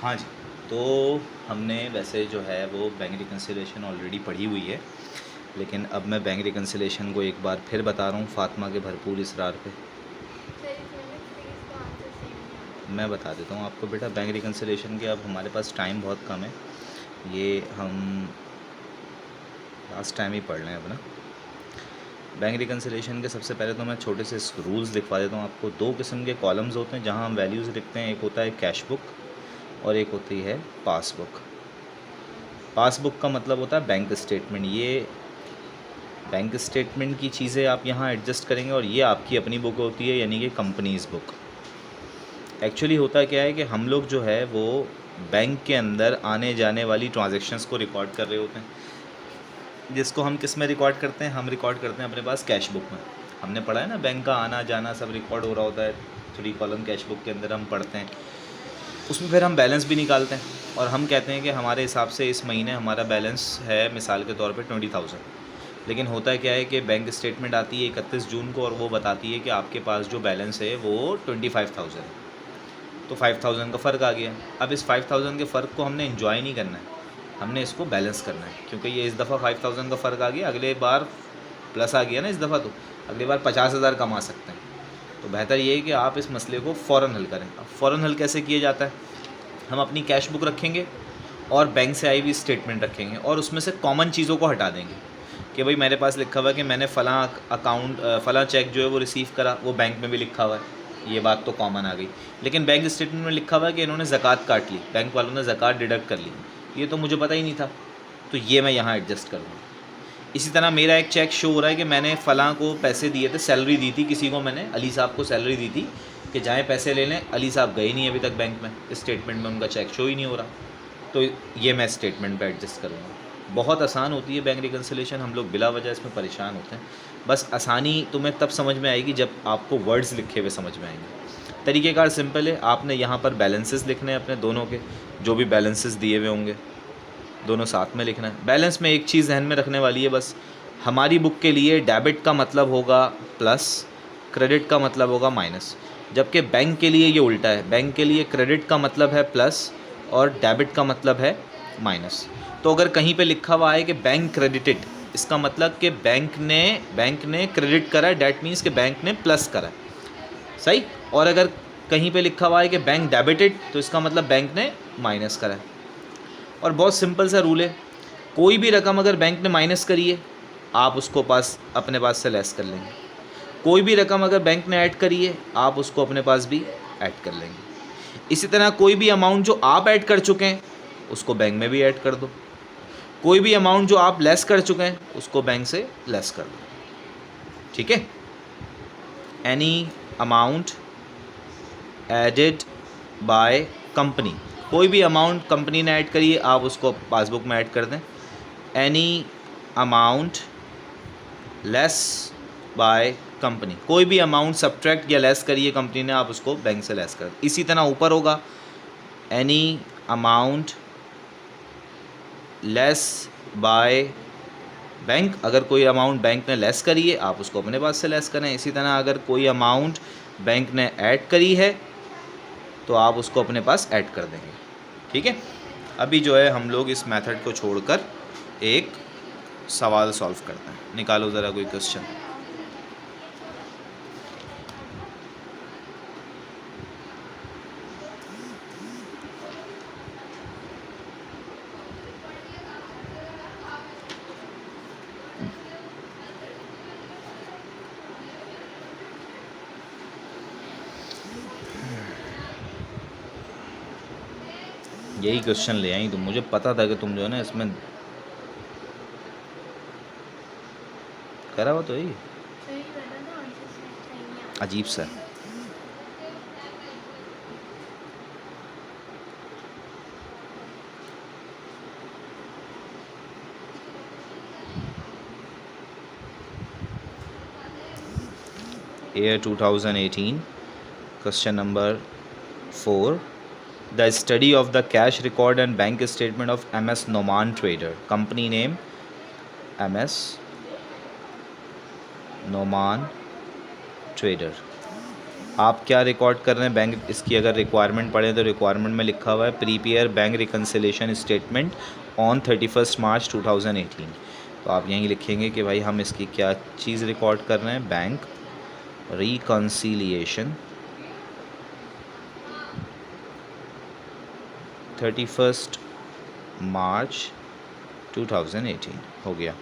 हाँ जी। तो हमने वैसे जो है वो बैंक रिकन्सिलिएशन ऑलरेडी पढ़ी हुई है, लेकिन अब मैं बैंक रिकन्सिलिएशन को एक बार फिर बता रहा हूँ फातिमा के भरपूर इसरार पे। सर इसमें ना किसी किसको आंसर सेम नहीं आता। मैं बता देता हूँ आपको बेटा, बैंक रिकन्सिलिएशन के अब हमारे पास टाइम बहुत कम है, ये हम लास्ट टाइम ही पढ़ लें अब ना। बैंक रिकन्सिलिएशन के सबसे पहले तो मैं छोटे से रूल्स लिखवा देता हूँ आपको। दो किस्म के कॉलम्स होते हैं जहाँ हम वैल्यूज़ लिखते हैं, एक होता है कैश बुक और एक होती है पासबुक। पासबुक का मतलब होता है बैंक स्टेटमेंट। ये बैंक स्टेटमेंट की चीज़ें आप यहाँ एडजस्ट करेंगे और ये आपकी अपनी बुक होती है, यानी कि कंपनीज़ बुक। एक्चुअली होता क्या है कि हम लोग जो है वो बैंक के अंदर आने जाने वाली ट्रांजैक्शंस को रिकॉर्ड कर रहे होते हैं, जिसको हम किस में रिकॉर्ड करते हैं, हम रिकॉर्ड करते हैं अपने पास कैश बुक में। हमने पढ़ा है ना, बैंक का आना जाना सब रिकॉर्ड हो रहा होता है, 3 कॉलम कैश बुक के अंदर हम पढ़ते हैं। उसमें फिर हम बैलेंस भी निकालते हैं और हम कहते हैं कि हमारे हिसाब से इस महीने हमारा बैलेंस है मिसाल के तौर पे 20,000। लेकिन होता है क्या है कि बैंक स्टेटमेंट आती है 31 जून को और वो बताती है कि आपके पास जो बैलेंस है वो 25,000 है। तो 5,000 का फ़र्क आ गया। अब इस 5,000 के फ़र्क को हमने इन्जॉय नहीं करना है, हमने इसको बैलेंस करना है, क्योंकि ये इस दफ़ा 5,000 का फ़र्क आ गया, अगले बार प्लस आ गया ना इस दफ़ा, तो अगली बार 50,000 कमा सकते हैं। तो बेहतर ये है कि आप इस मसले को फ़ौरन हल करें। अब फ़ौरन हल कैसे किया जाता है, हम अपनी कैश बुक रखेंगे और बैंक से आई हुई स्टेटमेंट रखेंगे और उसमें से कॉमन चीज़ों को हटा देंगे कि भाई मेरे पास लिखा हुआ है कि मैंने फ़लाँ अकाउंट फ़लाँ चेक जो है वो रिसीव करा, वो बैंक में भी लिखा हुआ है, ये बात तो कॉमन आ गई। लेकिन बैंक स्टेटमेंट में लिखा हुआ है कि इन्होंने ज़कात काट ली, बैंक वालों ने ज़कात डिडक्ट कर ली, ये तो मुझे पता ही नहीं था, तो ये मैं यहाँ एडजस्ट कर दूँगा। इसी तरह मेरा एक चेक शो हो रहा है कि मैंने फ़लाँ को पैसे दिए थे, सैलरी दी थी किसी को, मैंने अली साहब को सैलरी दी थी कि जाएँ पैसे ले लें, अली साहब गए नहीं अभी तक बैंक में, स्टेटमेंट में उनका चेक शो ही नहीं हो रहा, तो ये मैं स्टेटमेंट पे एडजस्ट करूँगा। बहुत आसान होती है बैंक रिकन्सिलिएशन, हम लोग बिला वजह इसमें परेशान होते हैं। बस आसानी तुम्हें तब समझ में आएगी जब आपको वर्ड्स लिखे हुए समझ में आएंगे। तरीक़ेकार सिंपल है, आपने यहाँ पर बैलेंसेस लिखने हैं अपने दोनों के, जो भी बैलेंसेस दिए हुए होंगे दोनों साथ में लिखना है। बैलेंस में एक चीज़ ध्यान में रखने वाली है बस, हमारी बुक के लिए डेबिट का मतलब होगा प्लस, क्रेडिट का मतलब होगा माइनस, जबकि बैंक के लिए ये उल्टा है, बैंक के लिए क्रेडिट का मतलब है प्लस और डेबिट का मतलब है माइनस। तो अगर कहीं पे लिखा हुआ है कि बैंक क्रेडिटेड, इसका मतलब कि बैंक ने क्रेडिट करा है, डैट मीन्स कि बैंक ने प्लस करा है, सही। और अगर कहीं पे लिखा हुआ है कि बैंक डेबिटेड, तो इसका मतलब बैंक ने माइनस करा है। और बहुत सिंपल सा रूल है, कोई भी रकम अगर बैंक ने माइनस करी है, आप उसको अपने पास से लेस कर लेंगे। कोई भी रकम अगर बैंक ने ऐड करी है, आप उसको अपने पास भी ऐड कर लेंगे। इसी तरह कोई भी अमाउंट जो आप ऐड कर चुके हैं उसको बैंक में भी ऐड कर दो, कोई भी अमाउंट जो आप लेस कर चुके हैं उसको बैंक से लेस कर दो, ठीक है। Any amount added by company, कोई भी अमाउंट कंपनी ने ऐड करी है आप उसको पासबुक में ऐड कर दें। Any amount less bye company, कोई भी अमाउंट सब्ट्रैक्ट या लेस करिए कंपनी ने, आप उसको बैंक से लेस कर दें। इसी तरह ऊपर होगा any amount less by bank, अगर कोई अमाउंट बैंक ने लेस करी है आप उसको अपने पास से लेस करें। इसी तरह अगर कोई अमाउंट बैंक ने ऐड करी है तो आप उसको अपने पास ऐड कर देंगे, ठीक है। अभी जो है हम लोग इस मेथड को छोड़कर एक सवाल सॉल्व करते हैं। निकालो ज़रा कोई क्वेश्चन। यही क्वेश्चन ले आई तुम, मुझे पता था कि तुम जो है ना इसमें करा हुआ तो यही सही वाला ना आंसर सही नहीं आता। अजीब सा। Year 2018, question number 4. The study of the cash record and bank statement of MS Noman Trader. Company name MS Noman Trader. आप क्या रिकॉर्ड कर रहे हैं बैंक, इसकी अगर रिक्वायरमेंट पढ़े तो रिक्वायरमेंट में लिखा हुआ है prepare bank reconciliation statement on 31 मार्च 2018। तो आप यहीं लिखेंगे कि भाई हम इसकी क्या चीज़ रिकॉर्ड कर रहे हैं, बैंक रिकन्सिलिएशन 31 मार्च 2018 हो गया।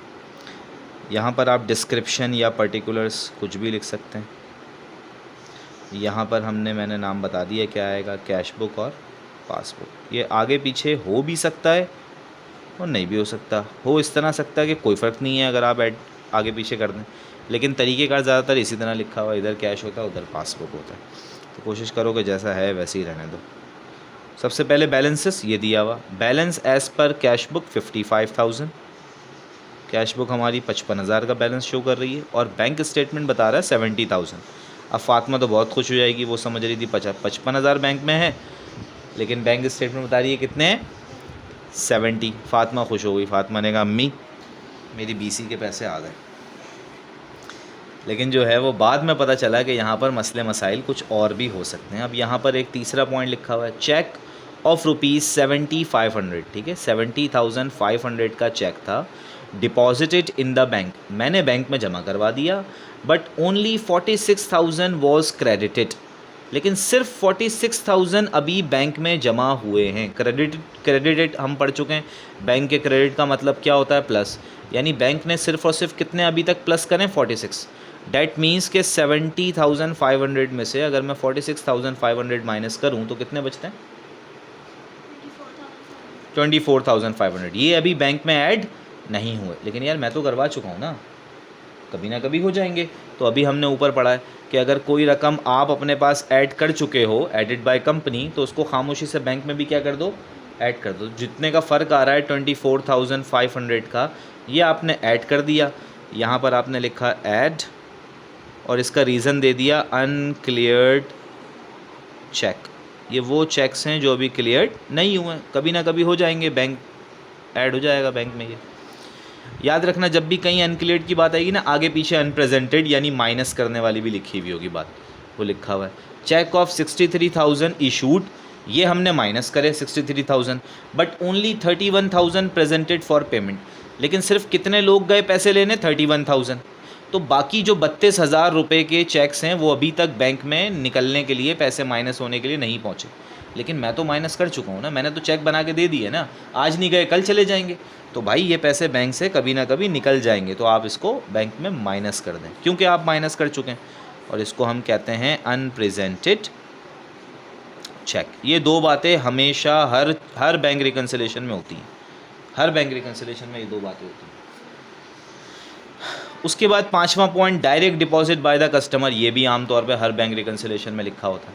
यहाँ पर आप डिस्क्रिप्शन या पर्टिकुलर्स कुछ भी लिख सकते हैं। यहाँ पर मैंने नाम बता दिया क्या आएगा, कैश बुक और पासबुक। ये आगे पीछे हो भी सकता है और नहीं भी हो सकता। हो इस तरह सकता है कि कोई फ़र्क नहीं है अगर आप ऐड आगे पीछे कर दें, लेकिन तरीक़ेकार ज़्यादातर इसी तरह लिखा हुआ, इधर कैश होता है उधर पासबुक होता है। तो कोशिश करो कि जैसा है वैसे ही रहने दो। सबसे पहले बैलेंसेस ये दिया हुआ, balance as per cash book 55,000, cash book हमारी 55,000 का बैलेंस शो कर रही है और बैंक स्टेटमेंट बता रहा है 70,000। अब फातिमा तो बहुत खुश हो जाएगी, वो समझ रही थी 55,000 बैंक में है, लेकिन बैंक स्टेटमेंट बता रही है कितने हैं, 70। फातिमा खुश हो गई, फातिमा ने कहा अम्मी मेरी BC के पैसे आ गए। लेकिन जो है वो बाद में पता चला कि यहाँ पर मसले मसाइल कुछ और भी हो सकते हैं। अब यहाँ पर एक तीसरा पॉइंट लिखा हुआ है, चेक ऑफ ₹7500, ठीक है, 70,500 का चेक था, डिपॉजिटेड इन द बैंक, मैंने बैंक में जमा करवा दिया, बट ओनली 46,000 वॉज क्रेडिटेड, लेकिन सिर्फ 46,000 अभी बैंक में जमा हुए हैं। क्रेडिटेड हम पढ़ चुके हैं, बैंक के क्रेडिट का मतलब क्या होता है, प्लस, यानी बैंक ने सिर्फ और सिर्फ कितने अभी तक प्लस करें, 46। डैट मीन्स के 70,500 में से अगर मैं 46,500 माइनस करूं तो कितने बचते हैं, 24,500। ये अभी बैंक में ऐड नहीं हुए, लेकिन यार मैं तो करवा चुका हूँ ना, कभी ना कभी हो जाएंगे। तो अभी हमने ऊपर पढ़ा है कि अगर कोई रकम आप अपने पास ऐड कर चुके हो, एडिड बाय कंपनी, तो उसको खामोशी से बैंक में भी क्या कर दो, ऐड कर दो। जितने का फ़र्क आ रहा है 24,500 का, ये आपने ऐड कर दिया। यहाँ पर आपने लिखा ऐड और इसका रीज़न दे दिया अनक्लियर्ड चेक। ये वो चेक्स हैं जो अभी क्लियर्ड नहीं हुए, कभी ना कभी हो जाएंगे, बैंक ऐड हो जाएगा बैंक में। ये याद रखना, जब भी कहीं अनक्लियर्ड की बात आएगी ना, आगे पीछे अनप्रेजेंटेड यानी माइनस करने वाली भी लिखी हुई होगी बात, वो लिखा हुआ है। चेक ऑफ 63,000 इशूड, ये हमने माइनस करे 63,000, but only 31,000 presented for payment, लेकिन सिर्फ कितने लोग गए पैसे लेने, 31,000। तो बाकी जो 32,000 रुपये के चेक्स हैं वो अभी तक बैंक में निकलने के लिए, पैसे माइनस होने के लिए नहीं पहुँचे। लेकिन मैं तो माइनस कर चुका हूँ ना, मैंने तो चेक बना के दे दिए ना, आज नहीं गए कल चले जाएंगे। तो भाई ये पैसे बैंक से कभी ना कभी निकल जाएंगे, तो आप इसको बैंक में माइनस कर दें, क्योंकि आप माइनस कर चुके हैं, और इसको हम कहते हैं अनप्रेजेंटेड चेक। ये दो बातें हमेशा हर बैंक रिकन्सिलेशन में होती हैं, हर बैंक रिकन्सिलेशन में ये दो बातें होती हैं। उसके बाद 5वां point, direct deposit by the customer. ये भी आमतौर पे हर बैंक रिकन्सिलेशन में लिखा होता है।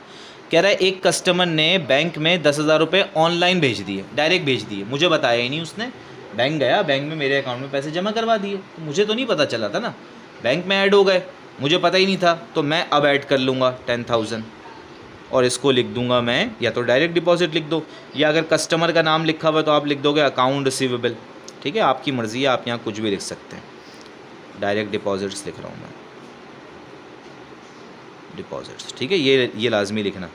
कह रहा है एक कस्टमर ने बैंक में 10,000 रुपये ऑनलाइन भेज दिए, डायरेक्ट भेज दिए, मुझे बताया ही नहीं उसने, बैंक गया, बैंक में मेरे अकाउंट में पैसे जमा करवा दिए, तो मुझे तो नहीं पता चला था ना, बैंक में ऐड हो गए, मुझे पता ही नहीं था। तो मैं अब ऐड कर लूँगा 10,000 और इसको लिख दूंगा मैं, या तो डायरेक्ट डिपॉजिट लिख दो, या अगर कस्टमर का नाम लिखा हुआ है तो आप लिख दोगे अकाउंट रिसीवेबल, ठीक है, आपकी मर्ज़ी है, आप यहाँ कुछ भी लिख सकते हैं। डायरेक्ट डिपॉजिट्स लिख रहा हूँ मैं, डिपॉजिट्स, ठीक है, ये लाजमी लिखना।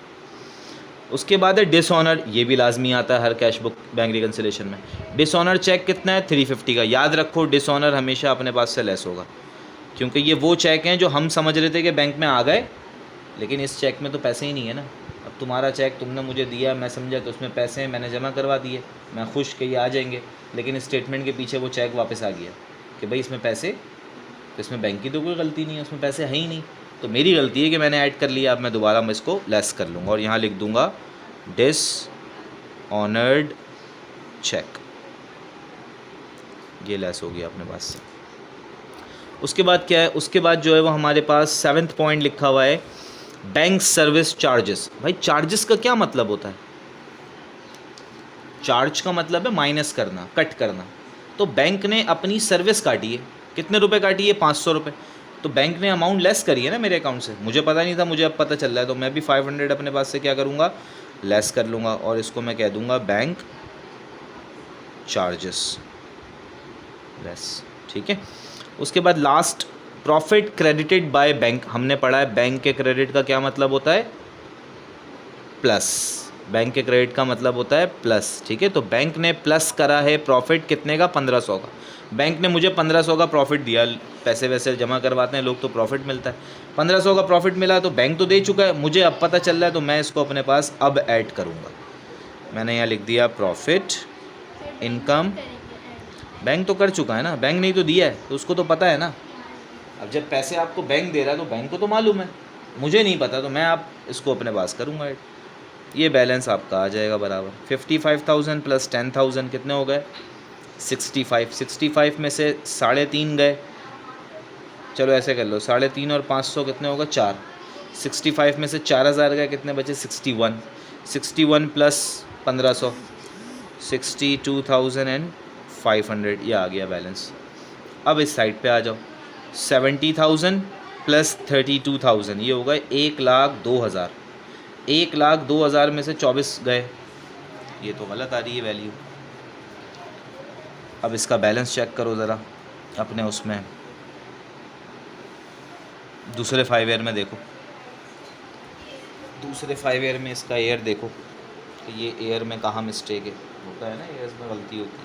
उसके बाद है डिसऑनर, ये भी लाजमी आता है हर कैश बुक बैंक रिकन्सिलेशन में। डिसऑनर चेक कितना है, 350 का। याद रखो डिसऑनर हमेशा अपने पास से लेस होगा, क्योंकि ये वो चेक हैं जो हम समझ रहे थे कि बैंक में आ गए, लेकिन इस चेक में तो पैसे ही नहीं है ना। अब तुम्हारा चेक तुमने मुझे दिया, मैं समझा तो उसमें पैसे हैं, मैंने जमा करवा दिए, मैं खुश कि ये आ जाएंगे, लेकिन स्टेटमेंट के पीछे वो चेक वापस आ गया कि भाई इसमें पैसे, तो इसमें बैंक की तो कोई गलती नहीं है, उसमें पैसे है ही नहीं, तो मेरी गलती है कि मैंने ऐड कर लिया। अब मैं दोबारा मैं इसको लेस कर लूँगा और यहाँ लिख दूँगा डिसऑनर्ड चेक, ये लेस हो गया अपने पास से। उसके बाद क्या है, उसके बाद जो है वो हमारे पास 7th पॉइंट लिखा हुआ है बैंक सर्विस चार्जेस। भाई चार्जेस का क्या मतलब होता है, चार्ज का मतलब है माइनस करना, कट करना। तो बैंक ने अपनी सर्विस काटी है, कितने रुपए काटी है, 500 रुपये, तो बैंक ने अमाउंट लेस करी है ना मेरे अकाउंट से, मुझे पता नहीं था, मुझे अब पता चल रहा है, तो मैं भी 500 अपने पास से क्या करूँगा, लेस कर लूँगा और इसको मैं कह दूँगा बैंक चार्जेस लेस, ठीक है। उसके बाद last profit credited by bank, हमने पढ़ा है बैंक के क्रेडिट का क्या मतलब होता है, प्लस। बैंक के क्रेडिट का मतलब होता है प्लस, ठीक है। तो बैंक ने प्लस करा है प्रॉफिट कितने का, 1500 का। बैंक ने मुझे 1500 का प्रॉफिट दिया, पैसे वैसे जमा करवाते हैं लोग तो प्रॉफिट मिलता है, 1500 का प्रॉफिट मिला तो बैंक तो दे चुका है, मुझे अब पता चल रहा है तो मैं इसको अपने पास अब ऐड करूँगा। मैंने यहाँ लिख दिया प्रॉफिट इनकम, बैंक तो कर चुका है ना, बैंक नहीं तो दिया है तो उसको तो पता है ना। अब जब पैसे आपको बैंक दे रहा है तो बैंक को तो मालूम है, मुझे नहीं पता, तो मैं आप इसको अपने पास करूँगा ऐड। ये बैलेंस आपका आ जाएगा बराबर 55,000 प्लस 10,000 कितने हो गए, 65। 65 में से 3.5 गए, चलो ऐसे कर लो, 3.5 और 500 कितने होगा, 4। 65 में से 4,000 गए, कितने बचे, 61। 61 प्लस 1500, 62,500, ये आ गया बैलेंस। अब इस साइड पे आ जाओ, 70,000 प्लस 32,000, ये होगा 1,02,000। 1,02,000 में से 24 गए, ये तो गलत आ रही है वैल्यू। अब इसका बैलेंस चेक करो ज़रा अपने उसमें दूसरे 5 ईयर में देखो, दूसरे 5 ईयर में इसका ईयर देखो कि ये ईयर में कहाँ मिस्टेक है, होता है ना ईयर्स में गलती होती है।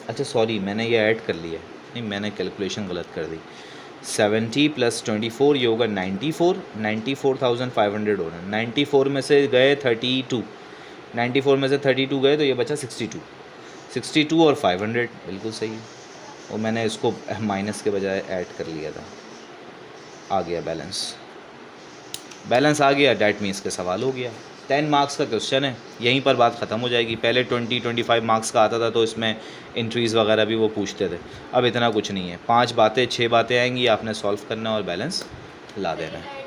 अच्छा सॉरी, मैंने ये ऐड कर लिया, नहीं मैंने कैलकुलेशन गलत कर दी। 70 प्लस 24 ये होगा 94, 94,500 हो रहा है। 94 में से गए 32, 94 में से 32 गए तो ये बचा 62। 62 और 500 बिल्कुल सही है, और मैंने इसको माइनस के बजाय ऐड कर लिया था। आ गया बैलेंस, बैलेंस आ गया, डैट मीन्स के सवाल हो गया। 10 मार्क्स का क्वेश्चन है, यहीं पर बात ख़त्म हो जाएगी। पहले 20-25 मार्क्स का आता था तो इसमें एंट्रीज़ वगैरह भी वो पूछते थे, अब इतना कुछ नहीं है। 5 बातें 6 बातें आएंगी, आपने सॉल्व करना और बैलेंस ला देना है।